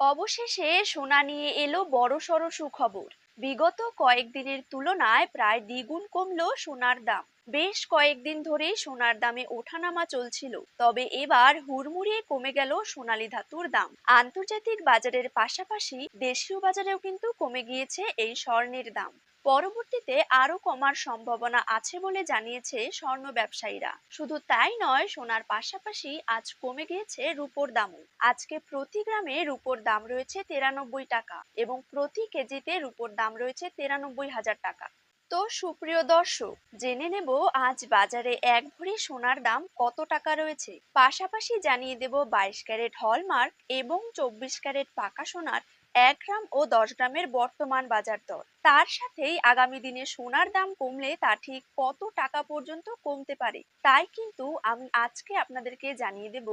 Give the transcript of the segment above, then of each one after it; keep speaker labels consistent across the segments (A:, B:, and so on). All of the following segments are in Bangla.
A: অবশেষে সোনা নিয়ে এলো বড়সড় সুখবর। বিগত কয়েকদিনের তুলনায় প্রায় দ্বিগুণ কমলো সোনার দাম। বেশ কয়েকদিন ধরেই সোনার দামে ওঠানামা চলছিল, তবে এবার হুড়মুড়িয়ে কমে গেল সোনালী ধাতুর দাম। আন্তর্জাতিক বাজারের পাশাপাশি দেশীয় বাজারেও কিন্তু কমে গিয়েছে এই স্বর্ণের দাম। পরবর্তীতে আরো কমার সম্ভাবনা আছে বলে জানিয়েছে স্বর্ণ ব্যবসায়ীরা। শুধু তাই নয়, সোনার পাশাপাশি আজ কমে গিয়েছে রূপোর দামও। আজকে প্রতি গ্রামে রূপোর দাম রয়েছে 93 টাকা এবং প্রতি কেজিতে রূপোর দাম রয়েছে 93,000 টাকা। তো সুপ্রিয় দর্শক, জেনে নেব আজ বাজারে এক ভরি সোনার দাম কত টাকা রয়েছে। পাশাপাশি জানিয়ে দেব 22 ক্যারেট হলমার্ক এবং 24 ক্যারেট পাকা সোনার 1 গ্রাম ও 10 গ্রামের বর্তমান বাজার দর। তার সাথেই আগামী দিনে সোনার দাম কমলে তা ঠিক কত টাকা পর্যন্ত কমতে পারে, তাই কিন্তু আমি আজকে আপনাদেরকে জানিয়ে দেব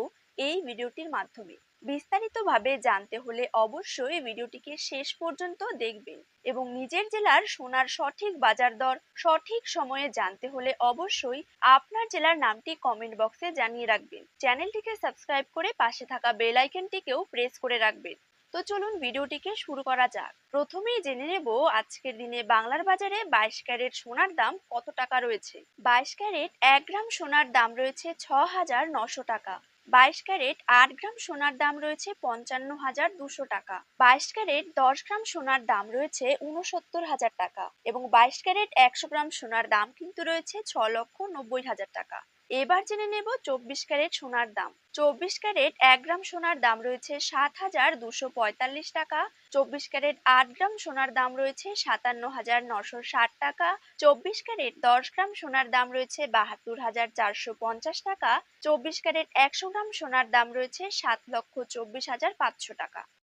A: এই ভিডিওটির মাধ্যমে। বিস্তারিতভাবে জানতে হলে অবশ্যই ভিডিওটিকে শেষ পর্যন্ত দেখবেন এবং নিজের জেলার সোনার সঠিক বাজার দর সঠিক সময়ে জানতে হলে অবশ্যই আপনার জেলার নামটি কমেন্ট বক্সে জানিয়ে রাখবেন। চ্যানেলটিকে সাবস্ক্রাইব করে পাশে থাকা বেল আইকনটিকেও প্রেস করে রাখবেন। তো চলুন ভিডিওটিকে শুরু করা যাক। প্রথমেই জেনে নেব আজকের দিনে বাংলার বাজারে 22 ক্যারেট সোনার দাম কত টাকা রয়েছে। 22 ক্যারেট 1 গ্রাম সোনার দাম রয়েছে 6,900 টাকা। 22 ক্যারেট 8 গ্রাম সোনার দাম রয়েছে 55,200 টাকা। 22 ক্যারেট 10 গ্রাম সোনার দাম রয়েছে 69,000 টাকা এবং 22 ক্যারেট 100 গ্রাম সোনার দাম কিন্তু রয়েছে 6,90,000 টাকা। এবার জেনে নেব 24 ক্যারেট সোনার দাম। 24 ক্যারেট 1 গ্রাম সোনার দাম রয়েছে 7,245 টাকা। 24 ক্যারেট 8 গ্রাম সোনার দাম রয়েছে 57,960 টাকা। 24 ক্যারেট 10 গ্রাম সোনার দাম রয়েছে 72,450 টাকা। 24 ক্যারেট 100 গ্রাম সোনার দাম রয়েছে 7,24,500 টাকা।